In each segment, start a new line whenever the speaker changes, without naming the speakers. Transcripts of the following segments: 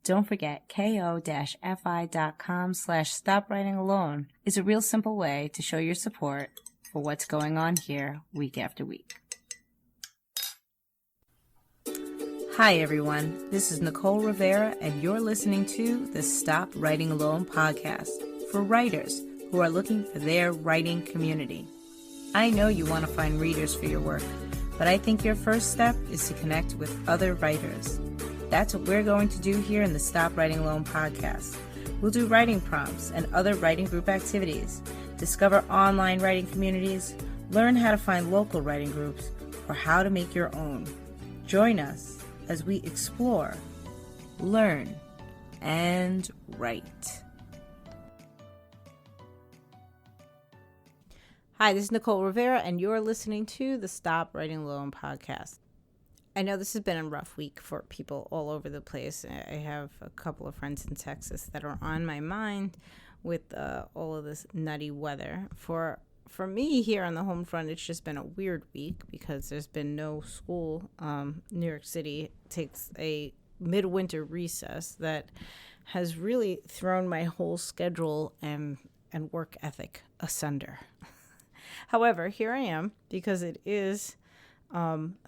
Don't forget, ko-fi.com/stopwritingalone is a real simple way to show your support for what's going on here week after week. Hi everyone, this is Nicole Rivera and you're listening to the Stop Writing Alone podcast for writers who are looking for their writing community. I know you want to find readers for your work, but I think your first step is to connect with other writers. That's what we're going to do here in the Stop Writing Alone podcast. We'll do writing prompts and other writing group activities, discover online writing communities, learn how to find local writing groups, or how to make your own. Join us as we explore, learn, and write. Hi, this is Nicole Rivera, and you're listening to the Stop Writing Alone podcast. I know this has been a rough week for people all over the place. I have a couple of friends in Texas that are on my mind with all of this nutty weather. For me here on the home front, it's just been a weird week because there's been no school. New York City takes a midwinter recess that has really thrown my whole schedule and work ethic asunder. However, here I am because it is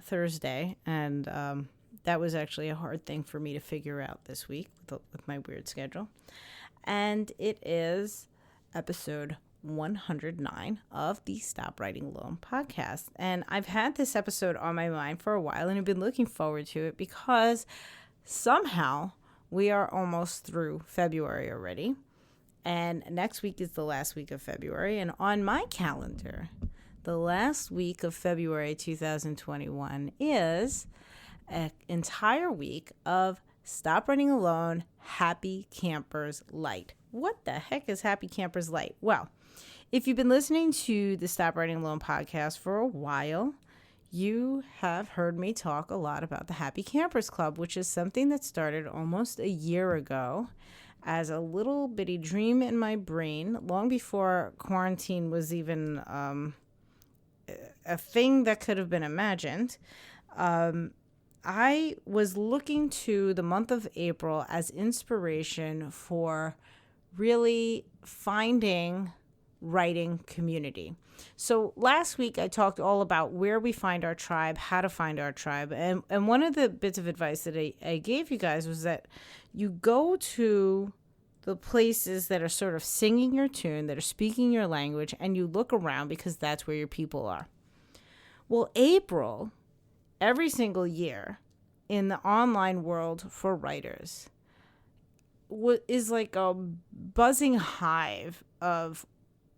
Thursday, and that was actually a hard thing for me to figure out this week with my weird schedule. And it is episode 109 of the Stop Writing Alone podcast. And I've had this episode on my mind for a while, and I've been looking forward to it because somehow we are almost through February already. And next week is the last week of February. And on my calendar, the last week of February 2021 is an entire week of Stop Writing Alone Happy Campers Light. What the heck is Happy Campers Light? Well, if you've been listening to the Stop Writing Alone podcast for a while, you have heard me talk a lot about the Happy Campers Club, which is something that started almost a year ago as a little bitty dream in my brain, long before quarantine was even a thing that could have been imagined. I was looking to the month of April as inspiration for really finding writing community. So last week I talked all about where we find our tribe, how to find our tribe. And one of the bits of advice that I gave you guys was that you go to the places that are sort of singing your tune, that are speaking your language, and you look around because that's where your people are. Well, April, every single year in the online world for writers, is like a buzzing hive of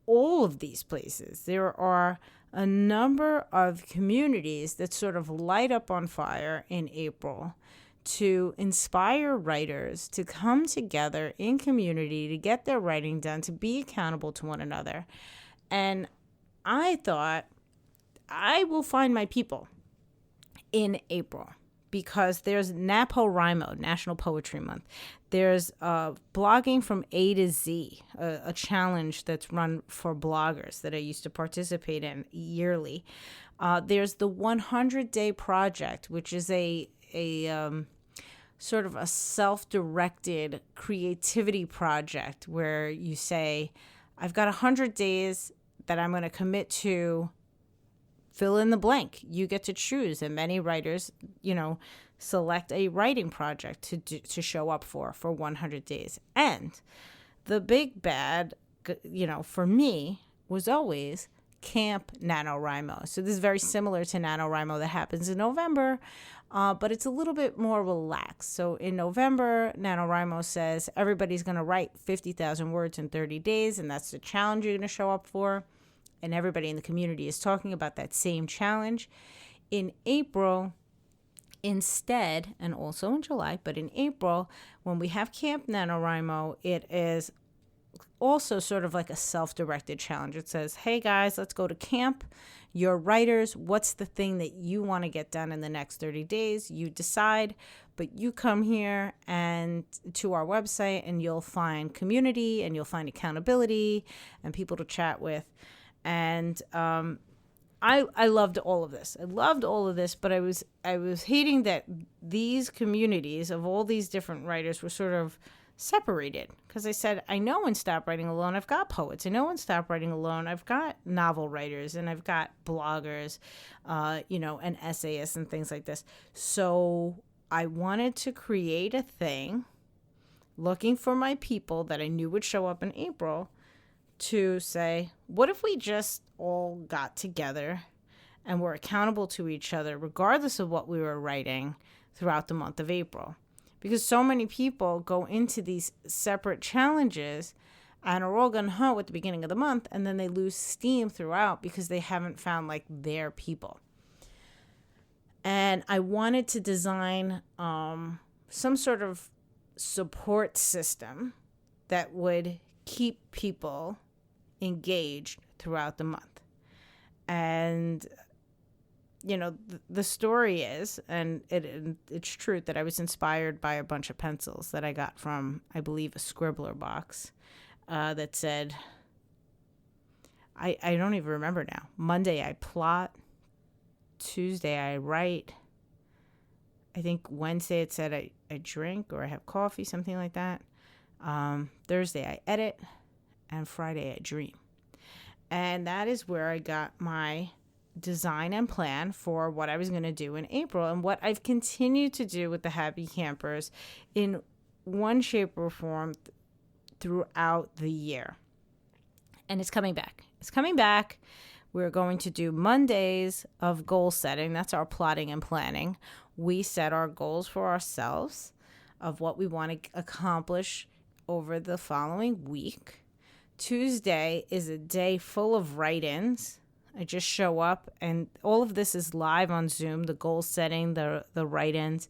all of these places. There are a number of communities that sort of light up on fire in April to inspire writers to come together in community, to get their writing done, to be accountable to one another. And I thought, I will find my people in April because there's NaPoWriMo, National Poetry Month. There's blogging from A to Z, a challenge that's run for bloggers that I used to participate in yearly. There's the 100-Day Project, which is a sort of a self-directed creativity project where you say, I've got 100 days that I'm going to commit to fill in the blank. You get to choose. And many writers, select a writing project to show up for 100 days. And the big bad, for me was always Camp NaNoWriMo. So this is very similar to NaNoWriMo that happens in November, but it's a little bit more relaxed. So in November, NaNoWriMo says everybody's going to write 50,000 words in 30 days, and that's the challenge you're going to show up for. And everybody in the community is talking about that same challenge. In April, instead, and also in July, but in April, when we have Camp NaNoWriMo, it is also sort of like a self-directed challenge. It says, hey guys, let's go to camp. You're writers. What's the thing that you want to get done in the next 30 days? You decide, but you come here and to our website and you'll find community and you'll find accountability and people to chat with. And I loved all of this. I loved all of this, but I was hating that these communities of all these different writers were sort of separated, because I said, I know in Stop Writing Alone I've got poets. I know in Stop Writing Alone I've got novel writers, and I've got bloggers, and essayists and things like this. So I wanted to create a thing looking for my people that I knew would show up in April to say, what if we just all got together and were accountable to each other regardless of what we were writing throughout the month of April? Because so many people go into these separate challenges and are all gung-ho at the beginning of the month, and then they lose steam throughout because they haven't found like their people. And I wanted to design some sort of support system that would keep people engaged throughout the month. And the story is, and it's true, that I was inspired by a bunch of pencils that I got from, I believe, a Scribbler box that said, I don't even remember now. Monday I plot, Tuesday I write, I think Wednesday it said I drink or I have coffee, something like that. Thursday I edit, and Friday I dream. And that is where I got my design and plan for what I was going to do in April, and what I've continued to do with the Happy Campers in one shape or form throughout the year. And it's coming back. We're going to do Mondays of goal setting. That's our plotting and planning. We set our goals for ourselves of what we want to accomplish over the following week. Tuesday is a day full of write-ins. I just show up, and all of this is live on Zoom, the goal setting, the write-ins.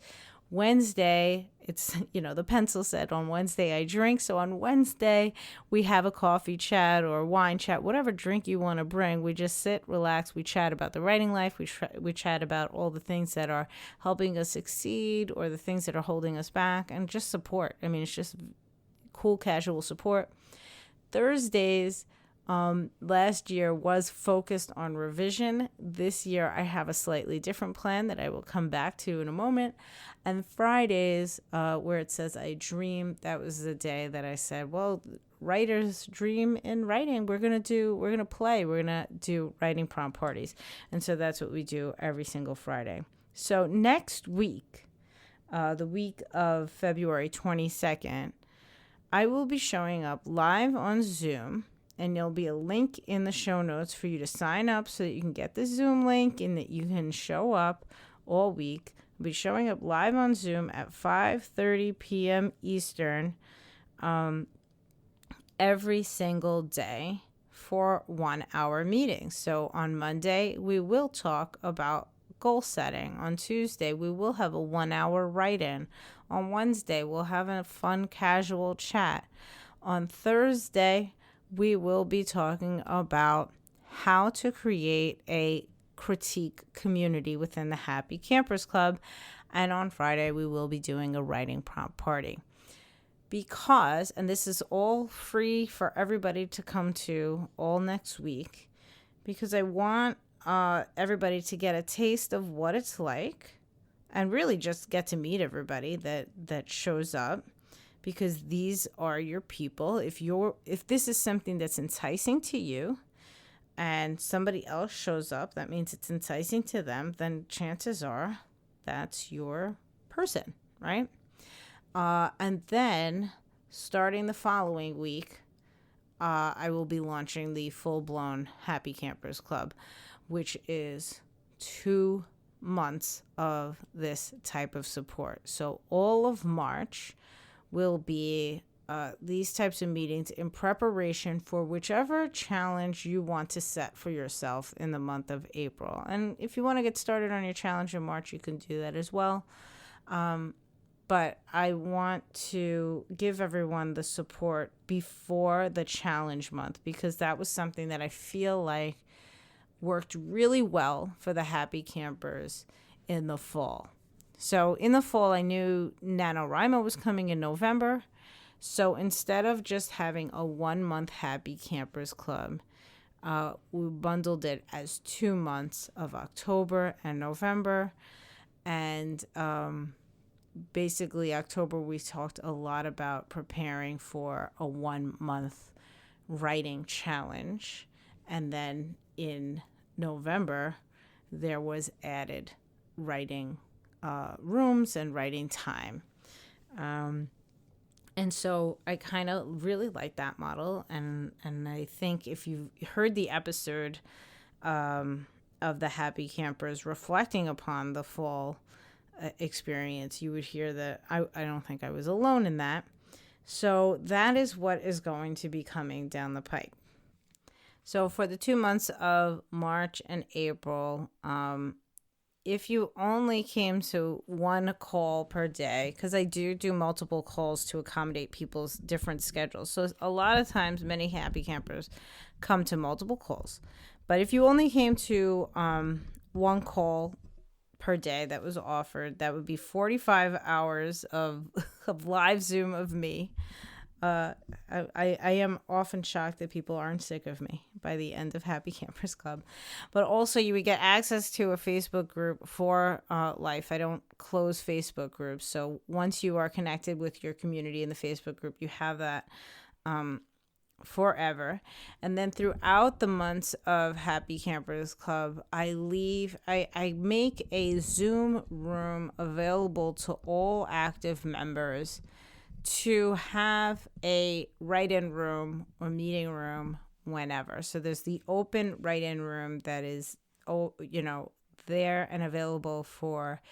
Wednesday, it's, the pencil said on Wednesday I drink. So on Wednesday, we have a coffee chat or wine chat, whatever drink you want to bring. We just sit, relax, we chat about the writing life. We chat about all the things that are helping us succeed or the things that are holding us back, and just support. I mean, it's just cool, casual support. Thursdays, last year was focused on revision. This year I have a slightly different plan that I will come back to in a moment. And Fridays, where it says I dream, that was the day that I said, well, writers dream in writing. We're going to do writing prompt parties. And so that's what we do every single Friday. So next week, the week of February 22nd, I will be showing up live on Zoom, and there'll be a link in the show notes for you to sign up so that you can get the Zoom link and that you can show up all week. I'll be showing up live on Zoom at 5:30 p.m. Eastern every single day for 1 hour meetings. So on Monday, we will talk about goal setting. On Tuesday, we will have a 1 hour write-in. On Wednesday, we'll have a fun, casual chat. On Thursday, we will be talking about how to create a critique community within the Happy Campers Club. And on Friday, we will be doing a writing prompt party. Because, and this is all free for everybody to come to all next week, because I want everybody to get a taste of what it's like and really just get to meet everybody that shows up, because these are your people. If this is something that's enticing to you and somebody else shows up, that means it's enticing to them, then chances are that's your person, right? And then starting the following week, I will be launching the full-blown Happy Campers Club, which is 2 months of this type of support. So all of March will be these types of meetings in preparation for whichever challenge you want to set for yourself in the month of April. And if you want to get started on your challenge in March, you can do that as well. But I want to give everyone the support before the challenge month, because that was something that I feel like worked really well for the Happy Campers in the fall. So in the fall, I knew NaNoWriMo was coming in November. So instead of just having a 1 month Happy Campers Club, We bundled it as 2 months of October and November. And basically, October, we talked a lot about preparing for a 1 month writing challenge. And then in November, there was added writing rooms and writing time. And so I kind of really like that model. And I think if you heard the episode of the Happy Campers reflecting upon the fall experience, you would hear that I don't think I was alone in that. So that is what is going to be coming down the pike. So for the 2 months of March and April, if you only came to one call per day, because I do multiple calls to accommodate people's different schedules. So a lot of times, many happy campers come to multiple calls. But if you only came to one call per day that was offered, that would be 45 hours of live Zoom of me. I am often shocked that people aren't sick of me by the end of Happy Campers Club. But also you would get access to a Facebook group for life. I don't close Facebook groups. So once you are connected with your community in the Facebook group, you have that forever. And then throughout the months of Happy Campers Club, I make a Zoom room available to all active members to have a write-in room or meeting room whenever. So there's the open write-in room that is, there and available for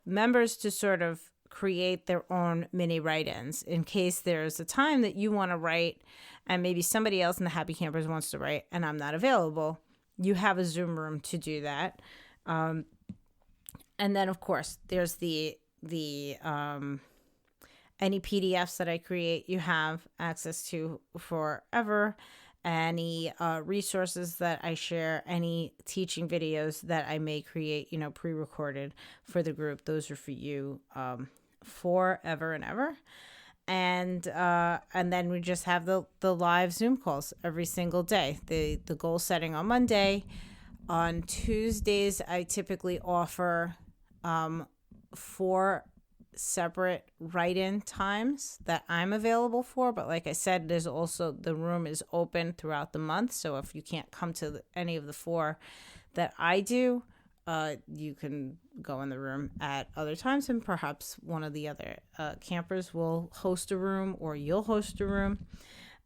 members to sort of create their own mini write-ins in case there's a time that you want to write and maybe somebody else in the Happy Campers wants to write and I'm not available. You have a Zoom room to do that. And then, of course, there's the any PDFs that I create, you have access to forever. Any resources that I share, any teaching videos that I may create, pre-recorded for the group, those are for you forever and ever. And then we just have the live Zoom calls every single day. The goal setting on Monday. On Tuesdays, I typically offer 4 separate write-in times that I'm available for. But like I said, there's also, the room is open throughout the month. So if you can't come to any of the 4 that I do, you can go in the room at other times, and perhaps one of the other campers will host a room, or you'll host a room.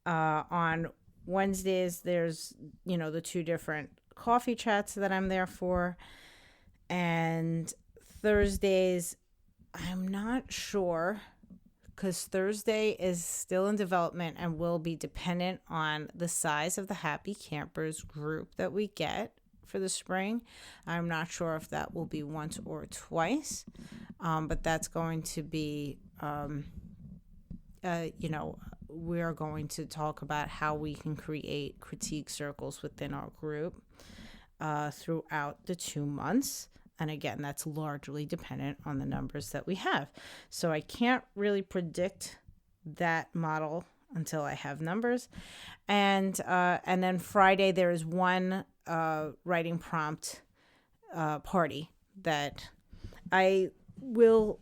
On Wednesdays, there's, the 2 different coffee chats that I'm there for. And Thursdays, I'm not sure, because Thursday is still in development and will be dependent on the size of the Happy Campers group that we get for the spring. I'm not sure if that will be once or twice, but that's going to be, we are going to talk about how we can create critique circles within our group throughout the 2 months. And again, that's largely dependent on the numbers that we have. So I can't really predict that model until I have numbers. And then Friday, there is one writing prompt party that I will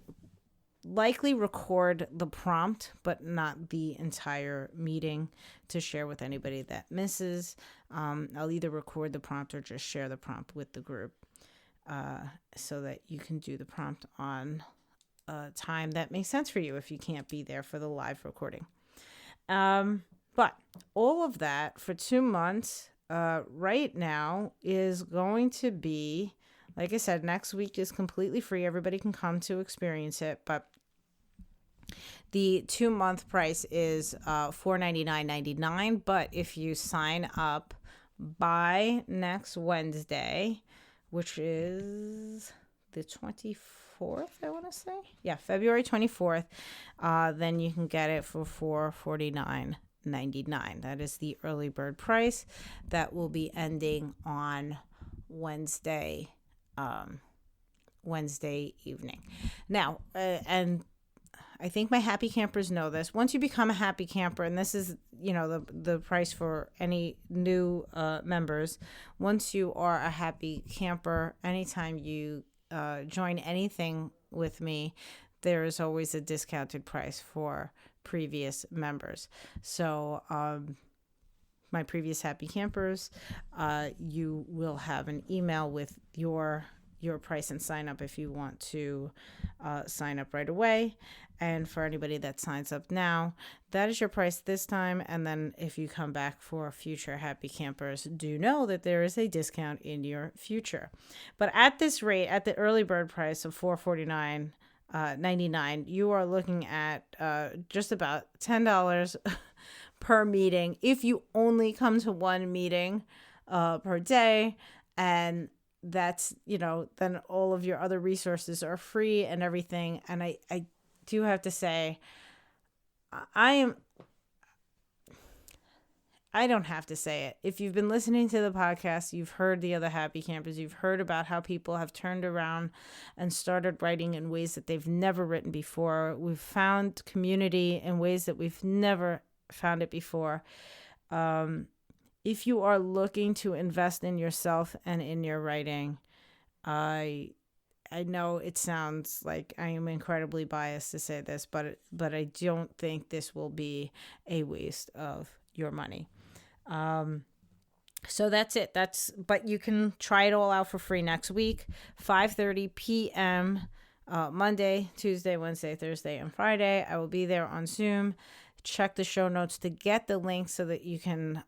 likely record the prompt, but not the entire meeting to share with anybody that misses. I'll either record the prompt or just share the prompt with the group. So that you can do the prompt on a time that makes sense for you if you can't be there for the live recording. But all of that for 2 months right now is going to be, like I said, next week is completely free. Everybody can come to experience it, but the 2-month price is $499.99. But if you sign up by next Wednesday, which is the 24th, I want to say. Yeah, February 24th. Then you can get it for $449.99. That is the early bird price. That will be ending on Wednesday evening. Now, and I think my happy campers know this. Once you become a happy camper, and this is, the price for any new members, once you are a happy camper, anytime you join anything with me, there is always a discounted price for previous members. So, my previous happy campers, you will have an email with your price and sign up if you want to sign up right away. And for anybody that signs up now, that is your price this time. And then if you come back for future happy campers, do know that there is a discount in your future. But at this rate, at the early bird price of $449.99, you are looking at just about $10 per meeting if you only come to one meeting per day. And that's, then all of your other resources are free and everything. And I do have to say, I don't have to say it. If you've been listening to the podcast, you've heard the other happy campers, you've heard about how people have turned around and started writing in ways that they've never written before. We've found community in ways that we've never found it before. If you are looking to invest in yourself and in your writing, I know it sounds like I am incredibly biased to say this, but I don't think this will be a waste of your money. So that's it. But you can try it all out for free next week, 5:30 p.m. Monday, Tuesday, Wednesday, Thursday, and Friday. I will be there on Zoom. Check the show notes to get the link so that you can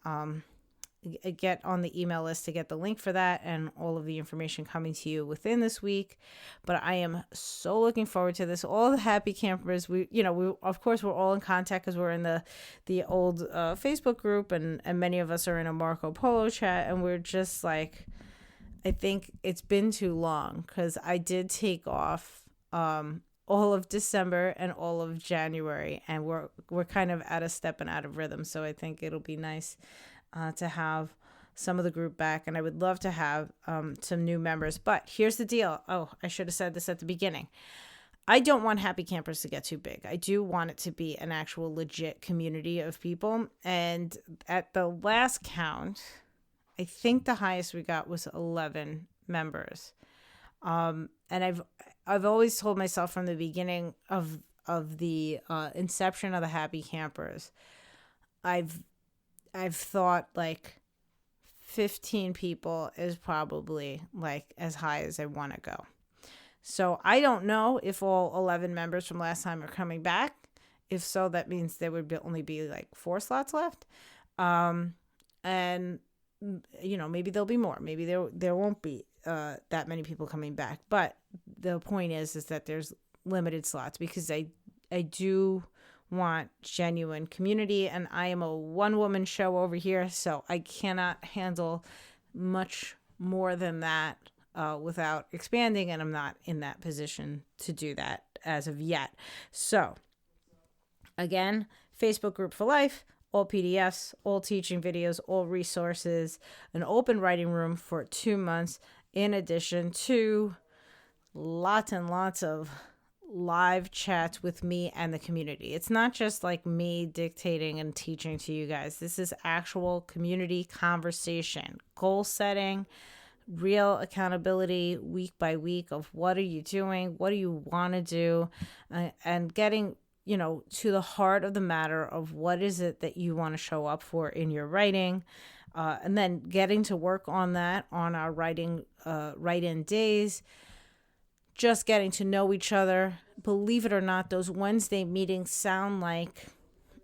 get on the email list to get the link for that and all of the information coming to you within this week. But I am so looking forward to this. All the happy campers, we of course we're all in contact because we're in the old Facebook group, and many of us are in a Marco Polo chat, and we're just like, I think it's been too long because I did take off all of December and all of January, and we're kind of out of step and out of rhythm. So I think it'll be nice to have some of the group back, and I would love to have some new members. But here's the deal. Oh, I should have said this at the beginning. I don't want happy campers to get too big. I do want it to be an actual legit community of people. And at the last count, I think the highest we got was 11 members. And I've always told myself from the beginning of the inception of the happy campers, I've thought like 15 people is probably like as high as I want to go. So I don't know if all 11 members from last time are coming back. If so, that means there would only be like 4 slots left. And maybe there'll be more. Maybe there won't be that many people coming back. But the point is that there's limited slots because I do want genuine community, and I am a one-woman show over here, so I cannot handle much more than that without expanding, and I'm not in that position to do that as of yet. So again, Facebook group for life, all PDFs, all teaching videos, all resources, an open writing room for 2 months, in addition to lots and lots of live chats with me and the community. It's not just like me dictating and teaching to you guys. This is actual community conversation, goal setting, real accountability week by week of what are you doing, what do you want to do, and getting to the heart of the matter of what is it that you want to show up for in your writing, and then getting to work on that on our write-in days. Just getting to know each other. Believe it or not, those Wednesday meetings sound like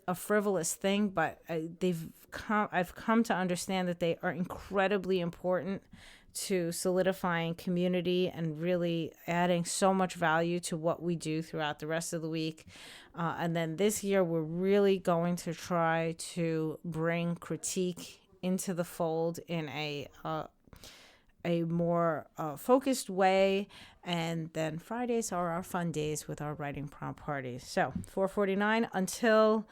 a frivolous thing, but I've come to understand that they are incredibly important to solidifying community and really adding so much value to what we do throughout the rest of the week. And then this year, we're really going to try to bring critique into the fold in a more focused way. And then Fridays are our fun days with our writing prompt parties. So $449 until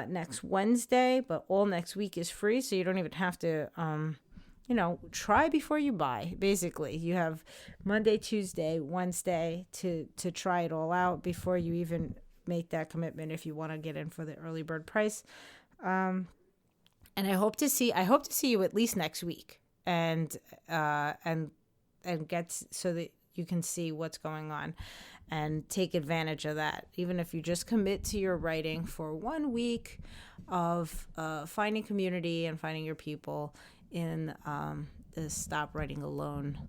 next Wednesday, but all next week is free, so you don't even have to try before you buy. Basically, you have Monday, Tuesday, Wednesday to try it all out before you even make that commitment if you want to get in for the early bird price. And I hope to see you at least next week and get so that you can see what's going on and take advantage of that. Even if you just commit to your writing for 1 week of finding community and finding your people in the Stop Writing Alone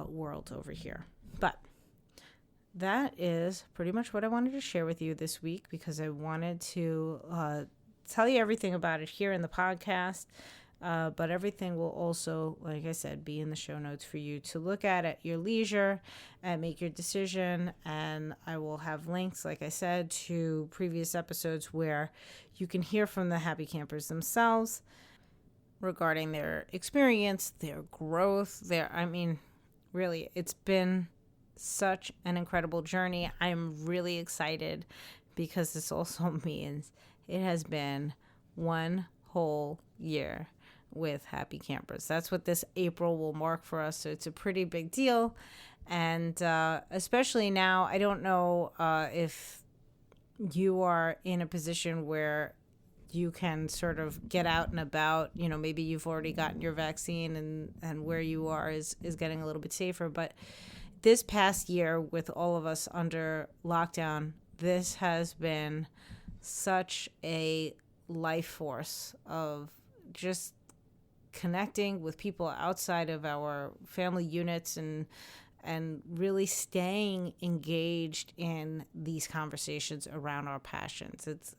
world over here. But that is pretty much what I wanted to share with you this week, because I wanted to tell you everything about it here in the podcast. But everything will also, like I said, be in the show notes for you to look at your leisure and make your decision. And I will have links, like I said, to previous episodes where you can hear from the happy campers themselves regarding their experience, their growth, really, it's been such an incredible journey. I'm really excited because this also means it has been 1 whole year with Happy Campers. That's what this April will mark for us. So it's a pretty big deal. And especially now, I don't know if you are in a position where you can sort of get out and about. Maybe you've already gotten your vaccine and where you are is getting a little bit safer. But this past year, with all of us under lockdown, this has been such a life force of just connecting with people outside of our family units and really staying engaged in these conversations around our passions. It's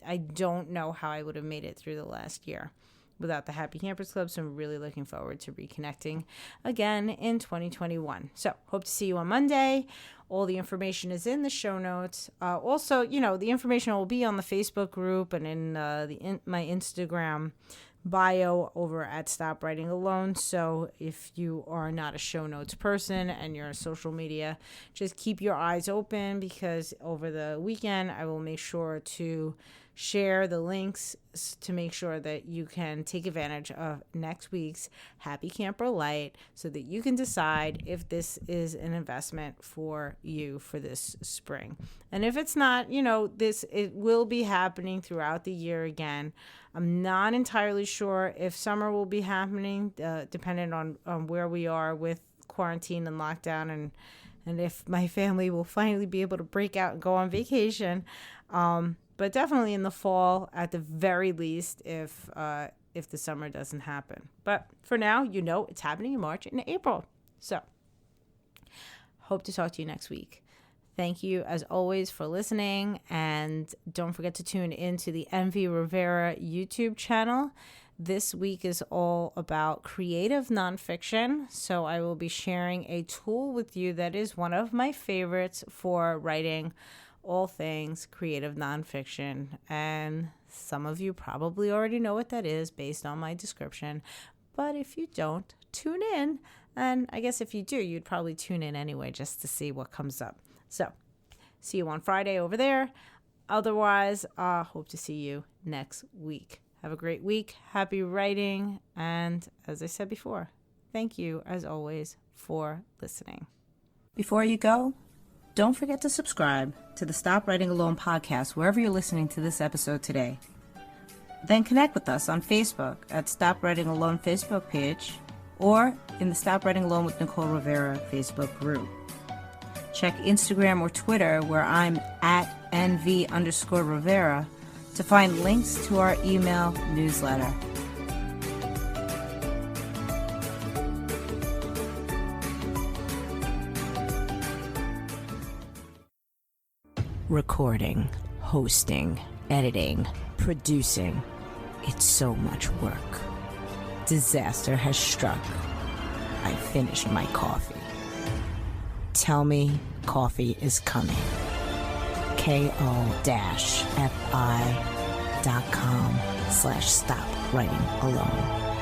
I don't know how I would have made it through the last year without the Happy Campers Club, so I'm really looking forward to reconnecting again in 2021. So hope to see you on Monday. All the information is in the show notes. Also, the information will be on the Facebook group and in my Instagram bio over at Stop Writing Alone. So if you are not a show notes person and you're on social media, just keep your eyes open, because over the weekend I will make sure to share the links to make sure that you can take advantage of next week's Happy Camper Light, so that you can decide if this is an investment for you for this spring. And if it's not, it will be happening throughout the year again. I'm not entirely sure if summer will be happening, dependent on where we are with quarantine and lockdown, and if my family will finally be able to break out and go on vacation. But definitely in the fall, at the very least, if the summer doesn't happen. But for now, it's happening in March and April. So hope to talk to you next week. Thank you, as always, for listening. And don't forget to tune into the MV Rivera YouTube channel. This week is all about creative nonfiction. So I will be sharing a tool with you that is one of my favorites for writing all things creative nonfiction. And some of you probably already know what that is based on my description. But if you don't, tune in. And I guess if you do, you'd probably tune in anyway just to see what comes up. So see you on Friday over there. Otherwise, hope to see you next week. Have a great week. Happy writing. And as I said before, thank you, as always, for listening. Before you go, don't forget to subscribe to the Stop Writing Alone podcast wherever you're listening to this episode today. Then connect with us on Facebook at Stop Writing Alone Facebook page, or in the Stop Writing Alone with Nicole Rivera Facebook group. Check Instagram or Twitter, where I'm at NV_Rivera, to find links to our email newsletter. Recording, hosting, editing, producing. It's so much work. Disaster has struck. I finished my coffee. Tell me coffee is coming. ko-fi.com/stop writing alone.